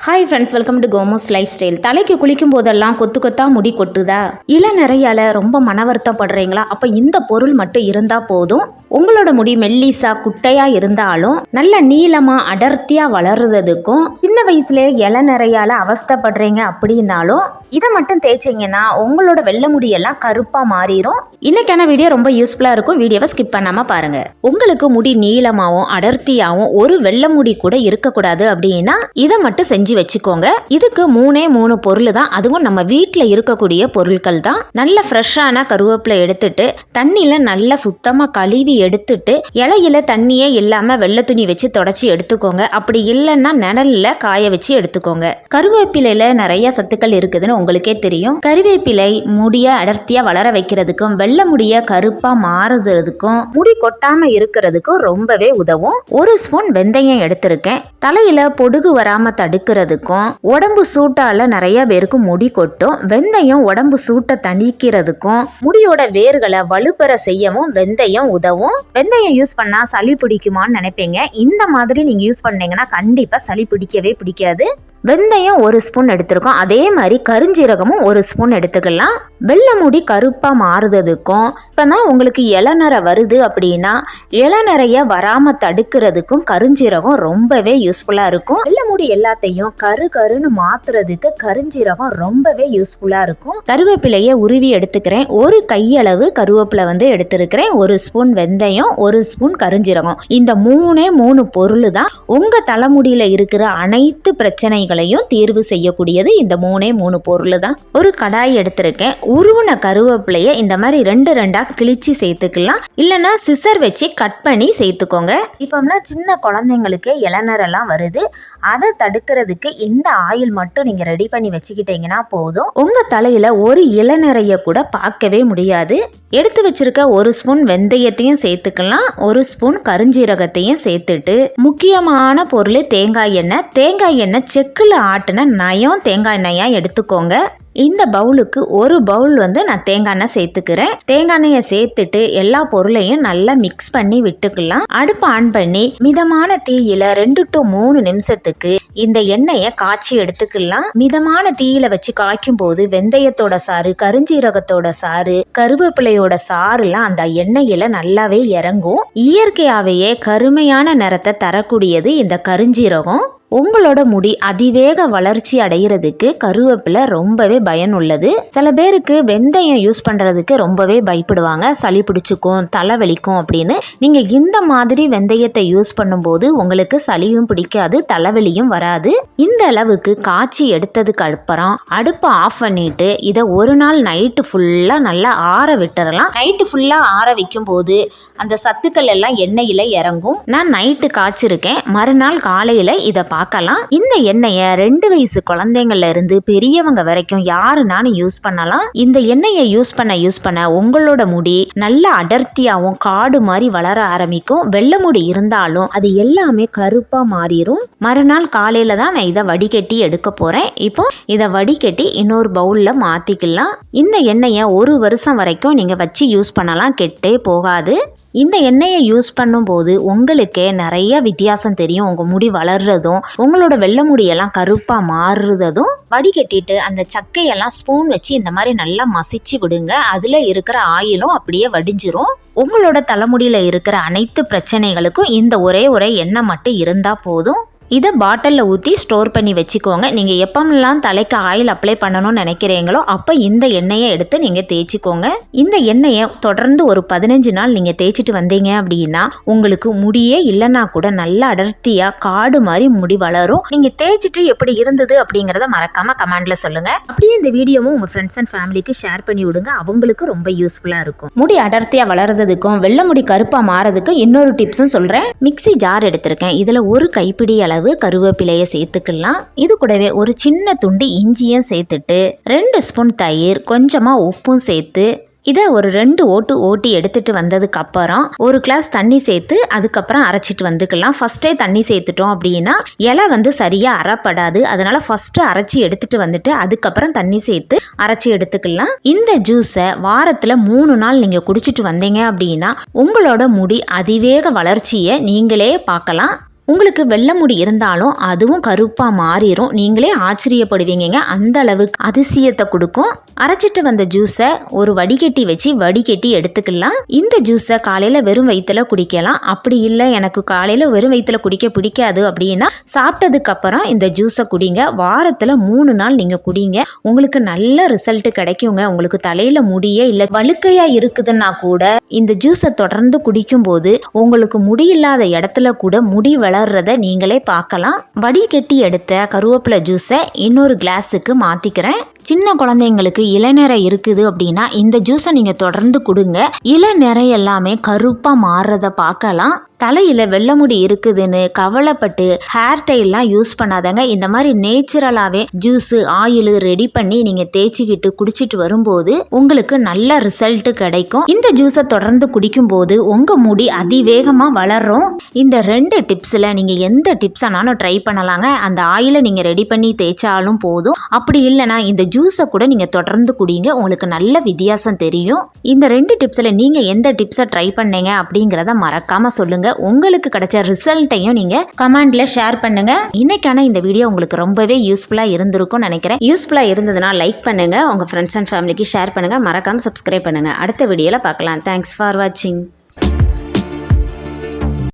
Hi friends, welcome to கோமோஸ் life style. தலைக்கு குளிக்கும் போதெல்லாம் கொத்து கொத்தா முடி கொட்டுதா? இளநரையால ரொம்ப மனவருத்தப்படுறீங்களா? அப்போ இந்த பொருள் மட்டும் இருந்தால் போதும். உங்களோட முடி மெல்லிசா குட்டையா இருந்தாலும் நல்ல நீளமா அடர்த்தியா வளர்றதுக்கும், சின்ன வயசுல இளநரையால அவஸ்தைப்படுறீங்க அப்படின்னாலும் இதை மட்டும் தேய்ச்சிங்கன்னா உங்களோட வெள்ளை முடியெல்லாம் கருப்பாக மாறிடும். இன்னைக்கான வீடியோ ரொம்ப யூஸ்ஃபுல்லாக இருக்கும். வீடியோவை ஸ்கிப் பண்ணாமல் பாருங்க. உங்களுக்கு முடி நீளமாகவும் அடர்த்தியாகவும் ஒரு வெள்ளை முடி கூட இருக்கக்கூடாது அப்படின்னா இதை மட்டும் செஞ்சு வச்சுக்கோங்க. இதுக்கு மூணு பொருள் தான், அதுவும் நம்ம வீட்டில் இருக்கக்கூடிய பொருட்கள் தான். நல்ல ஃப்ரெஷ்ஷான கருவேப்பிலை எடுத்துட்டு தண்ணியில நல்லா சுத்தமாக கழுவி எடுத்துட்டு இலையில தண்ணியே இல்லாமல் வெள்ளை துணி வச்சு தொடச்சி எடுத்துக்கோங்க. அப்படி இல்லைன்னா நிழல்ல காய வச்சு எடுத்துக்கோங்க. கருவேப்பிலையில நிறைய சத்துக்கள் இருக்குதுன்னு உங்களுக்கே தெரியும். கருவேப்பிலை முடிய அடர்த்தியா வளர வைக்கிறதுக்கும் வெள்ளை முடிய கருப்பா மாறுறதுக்கும் முடி கொட்டாம இருக்கிறதுக்கும் ரொம்பவே உதவும். ஒரு ஸ்பூன் வெந்தயம் எடுத்திருக்கேன். தலையில பொடுகு வராம தடுக்கிறதுக்கும், உடம்பு சூட்டால நிறைய பேருக்கு முடி கொட்டும். வெந்தயம் உடம்பு சூட்டை தணிக்கிறதுக்கும் முடியோட வேர்களை வலுப்பெற செய்யவும் வெந்தயம் உதவும். வெந்தயம் யூஸ் பண்ணா சளி பிடிக்குமான்னு நினைப்பீங்க. இந்த மாதிரி நீங்க யூஸ் பண்ணீங்கன்னா கண்டிப்பா சளி பிடிக்கவே பிடிக்காது. வெந்தயம் ஒரு ஸ்பூன் எடுத்துருக்கோம். அதே மாதிரி கருஞ்சீரகமும் ஒரு ஸ்பூன் எடுத்துக்கலாம். வெள்ளை முடி கருப்பாக மாறுறதுக்கும், இப்போனா உங்களுக்கு இளநரை வருது அப்படின்னா இளநரைய வராமல் தடுக்கிறதுக்கும் கருஞ்சீரகம் ரொம்பவே யூஸ்ஃபுல்லாக இருக்கும். வெள்ளை முடி எல்லாத்தையும் கருன்னு மாத்துறதுக்கு கருஞ்சீரகம் ரொம்பவே யூஸ்ஃபுல்லாக இருக்கும். கருவேப்பிலையை உருவி எடுத்துக்கிறேன். ஒரு கையளவு கருவேப்பிலை எடுத்திருக்கிறேன். ஒரு ஸ்பூன் வெந்தயம், ஒரு ஸ்பூன் கருஞ்சீரகம். இந்த மூணு பொருள் தான் உங்கள் தலைமுடியில் இருக்கிற அனைத்து பிரச்சனைகள் தீர்வு செய்யக்கூடியது. இந்த மூணு பொருள் தான். ஒரு கடாய் எடுத்திருக்கேன். உருவன கருவேப்பிலைய இந்த மாதிரி ரெண்டா கிழிச்சு சேர்த்துக்கலாம். இல்லைன்னா சிசர் வச்சு கட் பண்ணி சேர்த்துக்கோங்க. இப்போம்னா சின்ன குழந்தைங்களுக்கு இளநரெல்லாம் வருது. அதை தடுக்கிறதுக்கு இந்த ஆயில் மட்டும் நீங்க ரெடி பண்ணி வச்சுக்கிட்டீங்கன்னா போதும். உங்க தலையில ஒரு இளநரைய கூட பார்க்கவே முடியாது. எடுத்து வச்சிருக்க ஒரு ஸ்பூன் வெந்தயத்தையும் சேர்த்துக்கலாம். ஒரு ஸ்பூன் கருஞ்சீரகத்தையும் சேர்த்துட்டு முக்கியமான பொருள் தேங்காய் எண்ணெய். தேங்காய் எண்ணெய் செக்குல ஆட்டின நயம் தேங்காய் எண்ணெயா எடுத்துக்கோங்க. இந்த பவுலுக்கு ஒரு பவுல் நான் தேங்காய் எண்ணெய் சேர்த்துக்கிறேன். தேங்காய் எண்ணெயை சேர்த்துட்டு எல்லா பொருளையும் நல்லா மிக்ஸ் பண்ணி விட்டுக்கலாம். அடுப்பு ஆன் பண்ணி மிதமான தீயில 2 to 3 நிமிஷத்துக்கு இந்த எண்ணெயை காய்ச்சி எடுத்துக்கலாம். மிதமான தீயில வச்சு காய்க்கும் போது வெந்தயத்தோட சாறு, கருஞ்சீரகத்தோட சாறு, கருவேப்பிலையோட சாறுலாம் அந்த எண்ணெயில நல்லாவே இறங்கும். இயற்கையாகவே கருமையான நிறத்தை தரக்கூடியது இந்த கருஞ்சீரகம். உங்களோட முடி அதிவேக வளர்ச்சி அடைகிறதுக்கு கருவேப்பிலை ரொம்பவே பயனுள்ளது. சில பேருக்கு வெந்தயம் யூஸ் பண்றதுக்கு ரொம்பவே பயப்படுவாங்க. சளி பிடிச்சிக்கும், தலைவலிக்கும் அப்படின்னு. நீங்க இந்த மாதிரி வெந்தயத்தை யூஸ் பண்ணும்போது உங்களுக்கு சளியும் பிடிக்காது, தலைவலியும் வராது. இந்த அளவுக்கு காய்ச்சி எடுத்ததுக்கு அப்புறம் அடுப்பை ஆஃப் பண்ணிட்டு இதை ஒரு நாள் நைட்டு ஃபுல்லா நல்லா ஆற விட்டுறலாம். நைட்டு ஃபுல்லா ஆற வைக்கும் போது அந்த சத்துக்கள் எல்லாம் எண்ணெயில இறங்கும். நான் நைட்டு காய்ச்சிருக்கேன். மறுநாள் காலையில இதை பார்க்கலாம். இந்த எண்ணெயை 2 வயசு குழந்தைங்கள்ல இருந்து பெரியவங்க வரைக்கும் யாருனாலும் யூஸ் பண்ணலாம். இந்த எண்ணெயை யூஸ் பண்ண உங்களோட முடி நல்ல அடர்த்தியாவும் காடு மாதிரி வளர ஆரம்பிக்கும். வெள்ளை முடி இருந்தாலும் அது எல்லாமே கருப்பா மாறிடும். மறுநாள் காலையில தான் நான் இதை வடிகட்டி எடுக்க போறேன். இப்போ இதை வடிகட்டி இன்னொரு பவுல்ல மாத்திக்கலாம். இந்த எண்ணெயை 1 வருஷம் வரைக்கும் நீங்க வச்சு யூஸ் பண்ணலாம், கெட்டே போகாது. இந்த எண்ணெயை யூஸ் பண்ணும்போது உங்களுக்கே நிறைய வித்தியாசம் தெரியும். உங்கள் முடி வளர்றதும் உங்களோட வெள்ளை முடியெல்லாம் கருப்பாக மாறுறதும். வடிகட்டிட்டு அந்த சக்கையெல்லாம் ஸ்பூன் வச்சு இந்த மாதிரி நல்லா மசிச்சு விடுங்க. அதில் இருக்கிற ஆயிலும் அப்படியே வடிஞ்சிரும். உங்களோட தலைமுடியில் இருக்கிற அனைத்து பிரச்சனைகளுக்கும் இந்த ஒரே எண்ணெய் மட்டும் இருந்தால் போதும். இதை பாட்டிலில் ஊற்றி ஸ்டோர் பண்ணி வச்சுக்கோங்க. நீங்கள் எப்பமெல்லாம் தலைக்கு ஆயில் அப்ளை பண்ணணும்னு நினைக்கிறீங்களோ அப்போ இந்த எண்ணெயை எடுத்து நீங்கள் தேய்ச்சிக்கோங்க. இந்த எண்ணெயை தொடர்ந்து ஒரு 15 நாள் நீங்கள் தேய்ச்சிட்டு வந்தீங்க அப்படின்னா உங்களுக்கு முடியே இல்லைன்னா கூட நல்ல அடர்த்தியாக காடு மாதிரி முடி வளரும். நீங்கள் தேய்ச்சிட்டு எப்படி இருந்தது அப்படிங்கிறத மறக்காமல் கமெண்ட்ல சொல்லுங்கள். அப்படியே இந்த வீடியோவும் உங்கள் ஃப்ரெண்ட்ஸ் அண்ட் ஃபேமிலிக்கு ஷேர் பண்ணி விடுங்க. அவங்களுக்கு ரொம்ப யூஸ்ஃபுல்லாக இருக்கும். முடி அடர்த்தியாக வளர்றதுக்கும் வெள்ளை முடி கருப்பாக மாறதுக்கும் இன்னொரு டிப்ஸும் சொல்கிறேன். மிக்ஸி ஜார் எடுத்திருக்கேன். இதில் ஒரு கைப்பிடி அளவு கருவேப்பிலையை சேர்த்துக்கலாம். இது கூடவே ஒரு சின்ன துண்டு இஞ்சியும் சேர்த்துட்டு 2 ஸ்பூன் தயிர், கொஞ்சமா உப்பும் சேர்த்து இதை ஒரு 2 ஓட்டி எடுத்துட்டு வந்ததுக்கு அப்புறம் 1 கிளாஸ் தண்ணி சேர்த்து அதுக்கப்புறம் அரைச்சிட்டு வந்துக்கலாம். ஃபர்ஸ்டே தண்ணி சேர்த்துட்டோம் அப்படின்னா இலை சரியா அரைப்படாது. அதனால ஃபர்ஸ்ட் அரைச்சி எடுத்துட்டு வந்துட்டு அதுக்கப்புறம் தண்ணி சேர்த்து அரைச்சி எடுத்துக்கலாம். இந்த ஜூஸை வாரத்துல 3 நாள் நீங்க குடிச்சிட்டு வந்தீங்க அப்படின்னா உங்களோட முடி அதிவேக வளர்ச்சியை நீங்களே பார்க்கலாம். உங்களுக்கு வெள்ளை முடி இருந்தாலும் அதுவும் கருப்பாக மாறிடும். நீங்களே ஆச்சரியப்படுவீங்க, அந்த அளவுக்கு அதிசயத்தை கொடுக்கும். அரைச்சிட்டு வந்த ஜூஸை ஒரு வடிகட்டி வச்சு வடிகட்டி எடுத்துக்கலாம். இந்த ஜூஸை காலையில் வெறும் வயிற்றுல குடிக்கலாம். அப்படி இல்லை எனக்கு காலையில் வெறும் வயிற்றுல குடிக்க பிடிக்காது அப்படின்னா சாப்பிட்டதுக்கப்புறம் இந்த ஜூஸை குடிங்க. வாரத்தில் 3 நாள் நீங்கள் குடிங்க. உங்களுக்கு நல்ல ரிசல்ட் கிடைக்குங்க. உங்களுக்கு தலையில் முடியே இல்லை வழுக்கையாக இருக்குதுன்னா கூட இந்த ஜூஸை தொடர்ந்து குடிக்கும்போது உங்களுக்கு முடி இல்லாத இடத்துல கூட முடி வளர்றத நீங்களே பார்க்கலாம். வடிகட்டி எடுத்த கருவேப்பிலை ஜூஸை இன்னொரு கிளாஸுக்கு மாற்றிக்கிறேன். சின்ன குழந்தைங்களுக்கு இளநரை இருக்குது அப்படின்னா இந்த ஜூஸை நீங்கள் தொடர்ந்து கொடுங்க. இளநரை எல்லாமே கருப்பாக மாறுறத பார்க்கலாம். தலையில் வெள்ளை முடி இருக்குதுன்னு கவலைப்பட்டு ஹேர் டைல்லாம் யூஸ் பண்ணாதங்க. இந்த மாதிரி நேச்சுரலாகவே ஜூஸு ஆயில் ரெடி பண்ணி நீங்கள் தேய்ச்சிக்கிட்டு குடிச்சிட்டு வரும்போது உங்களுக்கு நல்ல ரிசல்ட் கிடைக்கும். இந்த ஜூஸை தொடர்ந்து குடிக்கும்போது உங்கள் முடி அதிவேகமாக வளரும். இந்த 2 டிப்ஸில் நீங்கள் எந்த டிப்ஸ் ஆனாலும் ட்ரை பண்ணலாங்க. அந்த ஆயிலை நீங்கள் ரெடி பண்ணி தேய்ச்சாலும் போதும். அப்படி இல்லைனா இந்த ஜூஸை கூட நீங்கள் தொடர்ந்து குடிங்க. உங்களுக்கு நல்ல வித்தியாசம் தெரியும். இந்த 2 டிப்ஸில் நீங்கள் எந்த டிப்ஸை ட்ரை பண்ணீங்க அப்படிங்கிறத மறக்காமல் சொல்லுங்கள். உங்களுக்கு கிடைச்ச ரிசல்ட்டையும் நீங்கள் கமெண்ட்ல ஷேர் பண்ணுங்க. இன்னைக்கான இந்த வீடியோ உங்களுக்கு ரொம்பவே யூஸ்ஃபுல்லாக இருந்திருக்கும்னு நினைக்கிறேன். யூஸ்ஃபுல்லாக இருந்ததுன்னா லைக் பண்ணுங்க, உங்கள் ஃப்ரெண்ட்ஸ் அண்ட் ஃபேமிலிக்கு ஷேர் பண்ணுங்க, மறக்காமல் சப்ஸ்கிரைப் பண்ணுங்க. அடுத்த வீடியோவில் பார்க்கலாம். தேங்க்ஸ் ஃபார் வாட்சிங்.